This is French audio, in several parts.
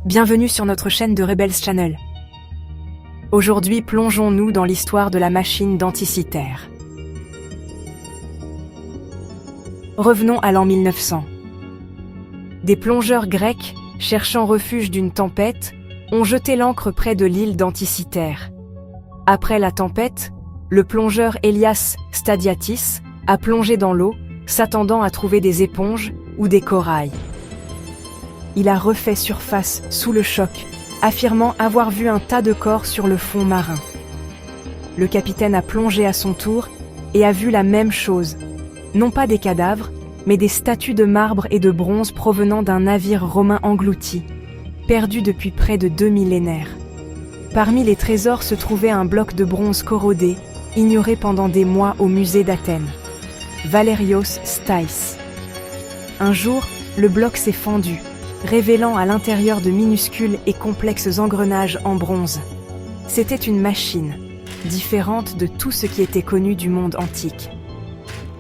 Bienvenue sur notre chaîne de Rebels Channel. Aujourd'hui, plongeons-nous dans l'histoire de la machine denticitaire. Revenons à l'an 1900. Des plongeurs grecs, cherchant refuge d'une tempête, ont jeté l'ancre près de l'île denticitaire. Après la tempête, le plongeur Elias Stadiatis a plongé dans l'eau, s'attendant à trouver des éponges ou des corails. Il a refait surface sous le choc, affirmant avoir vu un tas de corps sur le fond marin. Le capitaine a plongé à son tour et a vu la même chose. Non pas des cadavres, mais des statues de marbre et de bronze provenant d'un navire romain englouti, perdu depuis près de 2 millénaires. Parmi les trésors se trouvait un bloc de bronze corrodé, ignoré pendant des mois au musée d'Athènes. Valérios Stais. Un jour, le bloc s'est fendu, révélant à l'intérieur de minuscules et complexes engrenages en bronze. C'était une machine, différente de tout ce qui était connu du monde antique.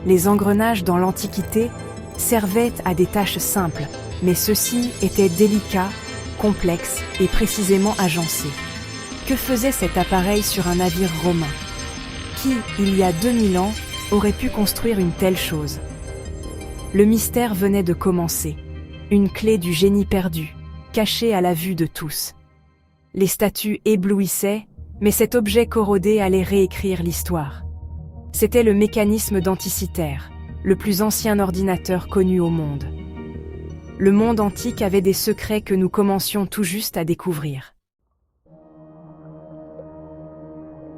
Les engrenages dans l'Antiquité servaient à des tâches simples, mais ceux-ci étaient délicats, complexes et précisément agencés. Que faisait cet appareil sur un navire romain? Qui, il y a 2000 ans, aurait pu construire une telle chose? Le mystère venait de commencer. Une clé du génie perdu, cachée à la vue de tous. Les statues éblouissaient, mais cet objet corrodé allait réécrire l'histoire. C'était le mécanisme denticitaire, le plus ancien ordinateur connu au monde. Le monde antique avait des secrets que nous commencions tout juste à découvrir.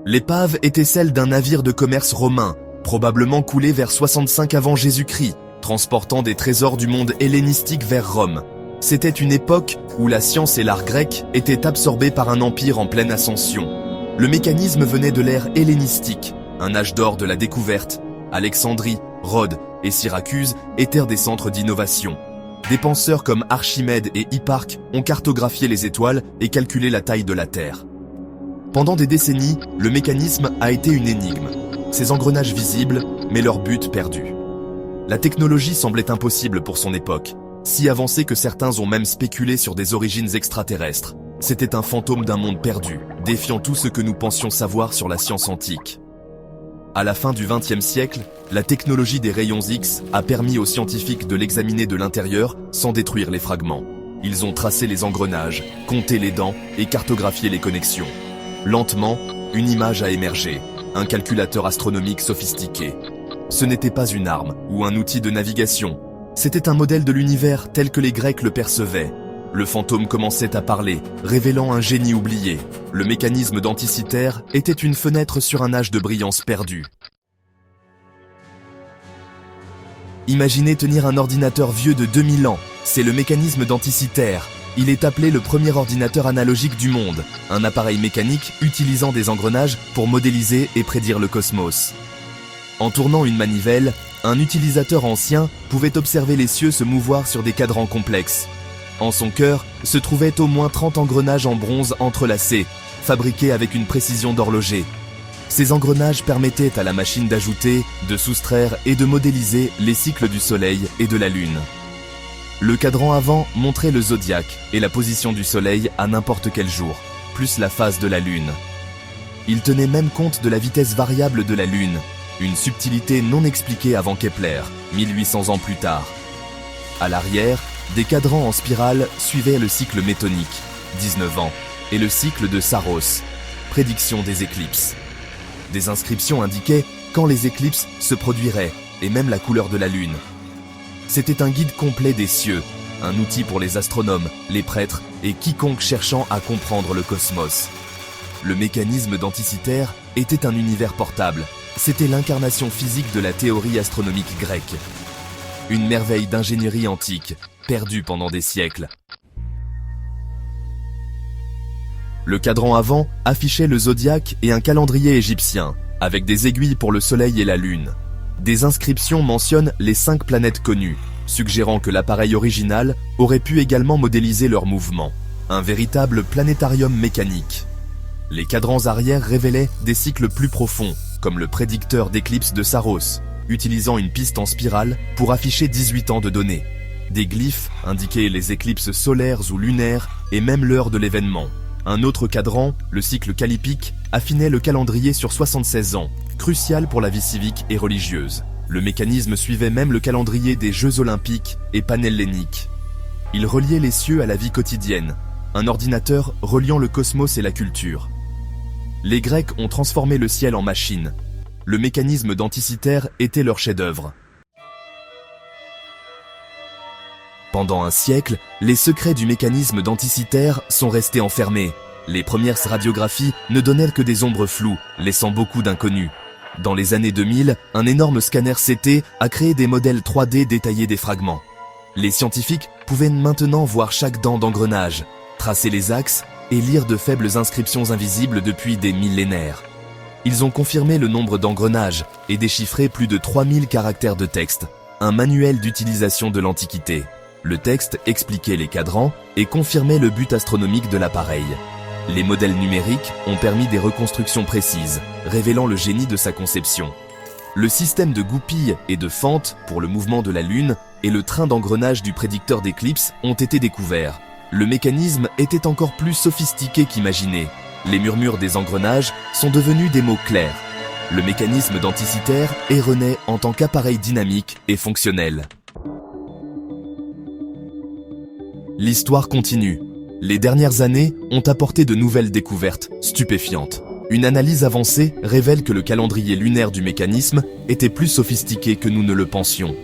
L'épave était celle d'un navire de commerce romain, probablement coulé vers 65 avant Jésus-Christ, transportant des trésors du monde hellénistique vers Rome. C'était une époque où la science et l'art grec étaient absorbés par un empire en pleine ascension. Le mécanisme venait de l'ère hellénistique, un âge d'or de la découverte. Alexandrie, Rhodes et Syracuse étaient des centres d'innovation. Des penseurs comme Archimède et Hipparque ont cartographié les étoiles et calculé la taille de la Terre. Pendant des décennies, le mécanisme a été une énigme. Ces engrenages visibles, mais leur but perdu. La technologie semblait impossible pour son époque, si avancée que certains ont même spéculé sur des origines extraterrestres. C'était un fantôme d'un monde perdu, défiant tout ce que nous pensions savoir sur la science antique. À la fin du XXe siècle, la technologie des rayons X a permis aux scientifiques de l'examiner de l'intérieur sans détruire les fragments. Ils ont tracé les engrenages, compté les dents et cartographié les connexions. Lentement, une image a émergé, un calculateur astronomique sophistiqué. Ce n'était pas une arme ou un outil de navigation. C'était un modèle de l'univers tel que les Grecs le percevaient. Le fantôme commençait à parler, révélant un génie oublié. Le mécanisme denticitaire était une fenêtre sur un âge de brillance perdu. Imaginez tenir un ordinateur vieux de 2000 ans. C'est le mécanisme denticitaire. Il est appelé le premier ordinateur analogique du monde, un appareil mécanique utilisant des engrenages pour modéliser et prédire le cosmos. En tournant une manivelle, un utilisateur ancien pouvait observer les cieux se mouvoir sur des cadrans complexes. En son cœur se trouvaient au moins 30 engrenages en bronze entrelacés, fabriqués avec une précision d'horloger. Ces engrenages permettaient à la machine d'ajouter, de soustraire et de modéliser les cycles du Soleil et de la Lune. Le cadran avant montrait le zodiaque et la position du Soleil à n'importe quel jour, plus la phase de la Lune. Il tenait même compte de la vitesse variable de la Lune, une subtilité non expliquée avant Kepler, 1800 ans plus tard. À l'arrière, des cadrans en spirale suivaient le cycle métonique, 19 ans, et le cycle de Saros, prédiction des éclipses. Des inscriptions indiquaient quand les éclipses se produiraient, et même la couleur de la Lune. C'était un guide complet des cieux, un outil pour les astronomes, les prêtres et quiconque cherchant à comprendre le cosmos. Le mécanisme denticitaire était un univers portable. C'était l'incarnation physique de la théorie astronomique grecque. Une merveille d'ingénierie antique, perdue pendant des siècles. Le cadran avant affichait le zodiaque et un calendrier égyptien, avec des aiguilles pour le soleil et la lune. Des inscriptions mentionnent les 5 planètes connues, suggérant que l'appareil original aurait pu également modéliser leurs mouvements. Un véritable planétarium mécanique. Les cadrans arrière révélaient des cycles plus profonds, comme le prédicteur d'éclipse de Saros, utilisant une piste en spirale pour afficher 18 ans de données. Des glyphes indiquaient les éclipses solaires ou lunaires et même l'heure de l'événement. Un autre cadran, le cycle kalipique, affinait le calendrier sur 76 ans, crucial pour la vie civique et religieuse. Le mécanisme suivait même le calendrier des Jeux olympiques et panhelléniques. Il reliait les cieux à la vie quotidienne, un ordinateur reliant le cosmos et la culture. Les Grecs ont transformé le ciel en machine. Le mécanisme d'Anticythère était leur chef-d'œuvre. Pendant un siècle, les secrets du mécanisme d'Anticythère sont restés enfermés. Les premières radiographies ne donnaient que des ombres floues, laissant beaucoup d'inconnus. Dans les années 2000, un énorme scanner CT a créé des modèles 3D détaillés des fragments. Les scientifiques pouvaient maintenant voir chaque dent d'engrenage, tracer les axes et lire de faibles inscriptions invisibles depuis des millénaires. Ils ont confirmé le nombre d'engrenages et déchiffré plus de 3000 caractères de texte, un manuel d'utilisation de l'Antiquité. Le texte expliquait les cadrans et confirmait le but astronomique de l'appareil. Les modèles numériques ont permis des reconstructions précises, révélant le génie de sa conception. Le système de goupilles et de fentes pour le mouvement de la Lune et le train d'engrenage du prédicteur d'éclipse ont été découverts. Le mécanisme était encore plus sophistiqué qu'imaginé. Les murmures des engrenages sont devenus des mots clairs. Le mécanisme d'Anticythère est rené en tant qu'appareil dynamique et fonctionnel. L'histoire continue. Les dernières années ont apporté de nouvelles découvertes stupéfiantes. Une analyse avancée révèle que le calendrier lunaire du mécanisme était plus sophistiqué que nous ne le pensions.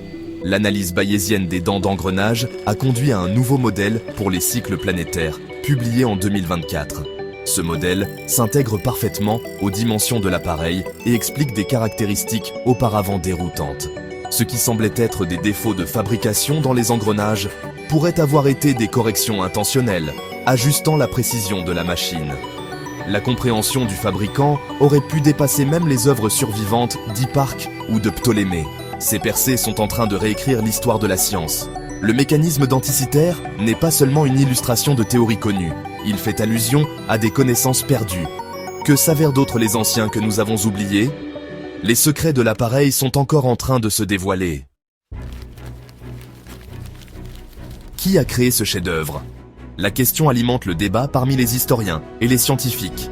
L'analyse bayésienne des dents d'engrenage a conduit à un nouveau modèle pour les cycles planétaires, publié en 2024. Ce modèle s'intègre parfaitement aux dimensions de l'appareil et explique des caractéristiques auparavant déroutantes. Ce qui semblait être des défauts de fabrication dans les engrenages pourrait avoir été des corrections intentionnelles, ajustant la précision de la machine. La compréhension du fabricant aurait pu dépasser même les œuvres survivantes d'Hipparque ou de Ptolémée. Ces percées sont en train de réécrire l'histoire de la science. Le mécanisme d'Anticythère n'est pas seulement une illustration de théories connues, il fait allusion à des connaissances perdues. Que s'avèrent d'autres les anciens que nous avons oubliés ? Les secrets de l'appareil sont encore en train de se dévoiler. Qui a créé ce chef-d'œuvre ? La question alimente le débat parmi les historiens et les scientifiques.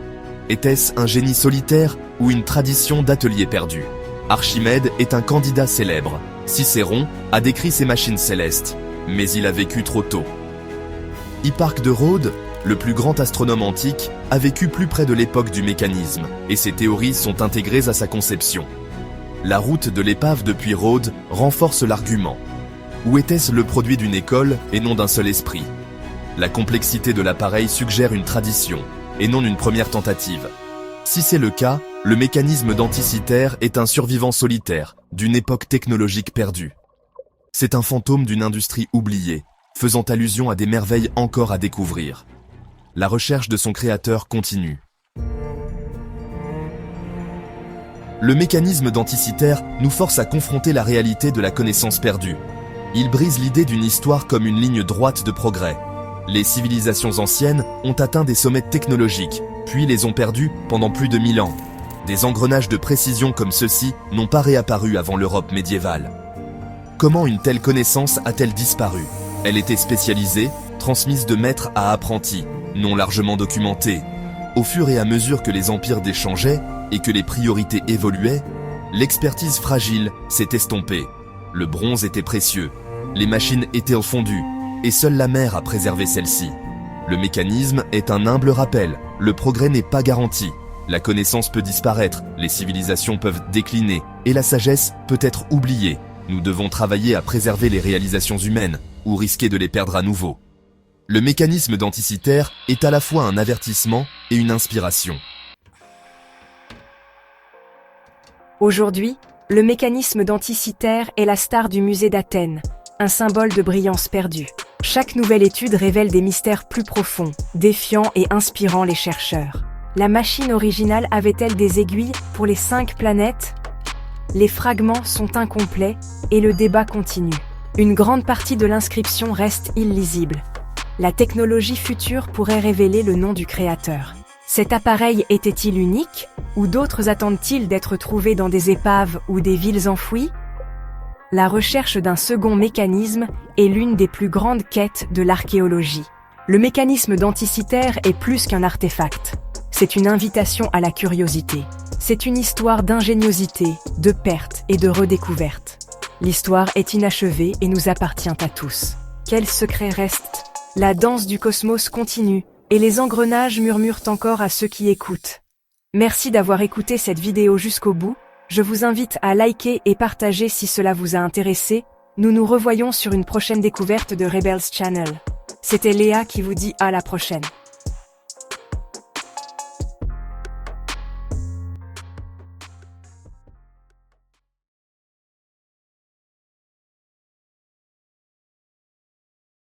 Était-ce un génie solitaire ou une tradition d'atelier perdu ? Archimède est un candidat célèbre. Cicéron a décrit ces machines célestes, mais il a vécu trop tôt. Hipparque de Rhodes, le plus grand astronome antique, a vécu plus près de l'époque du mécanisme, et ses théories sont intégrées à sa conception. La route de l'épave depuis Rhodes renforce l'argument. Ou était-ce le produit d'une école et non d'un seul esprit ? La complexité de l'appareil suggère une tradition, et non une première tentative. Si c'est le cas, le mécanisme d'Anticythère est un survivant solitaire, d'une époque technologique perdue. C'est un fantôme d'une industrie oubliée, faisant allusion à des merveilles encore à découvrir. La recherche de son créateur continue. Le mécanisme d'Anticythère nous force à confronter la réalité de la connaissance perdue. Il brise l'idée d'une histoire comme une ligne droite de progrès. Les civilisations anciennes ont atteint des sommets technologiques, puis les ont perdus pendant plus de 1000 ans. Des engrenages de précision comme ceux-ci n'ont pas réapparu avant l'Europe médiévale. Comment une telle connaissance a-t-elle disparu ? Elle était spécialisée, transmise de maître à apprenti, non largement documentée. Au fur et à mesure que les empires déchangeaient et que les priorités évoluaient, l'expertise fragile s'est estompée. Le bronze était précieux, les machines étaient fondues, et seule la mer a préservé celle-ci. Le mécanisme est un humble rappel, le progrès n'est pas garanti. La connaissance peut disparaître, les civilisations peuvent décliner, et la sagesse peut être oubliée. Nous devons travailler à préserver les réalisations humaines, ou risquer de les perdre à nouveau. Le mécanisme d'Anticythère est à la fois un avertissement et une inspiration. Aujourd'hui, le mécanisme d'Anticythère est la star du musée d'Athènes, un symbole de brillance perdue. Chaque nouvelle étude révèle des mystères plus profonds, défiant et inspirant les chercheurs. La machine originale avait-elle des aiguilles pour les 5 planètes ? Les fragments sont incomplets et le débat continue. Une grande partie de l'inscription reste illisible. La technologie future pourrait révéler le nom du créateur. Cet appareil était-il unique ou d'autres attendent-ils d'être trouvés dans des épaves ou des villes enfouies ? La recherche d'un second mécanisme est l'une des plus grandes quêtes de l'archéologie. Le mécanisme d'Anticythère est plus qu'un artefact. C'est une invitation à la curiosité. C'est une histoire d'ingéniosité, de perte et de redécouverte. L'histoire est inachevée et nous appartient à tous. Quels secrets restent? La danse du cosmos continue, et les engrenages murmurent encore à ceux qui écoutent. Merci d'avoir écouté cette vidéo jusqu'au bout. Je vous invite à liker et partager si cela vous a intéressé. Nous nous revoyons sur une prochaine découverte de Rebels Channel. C'était Léa qui vous dit à la prochaine.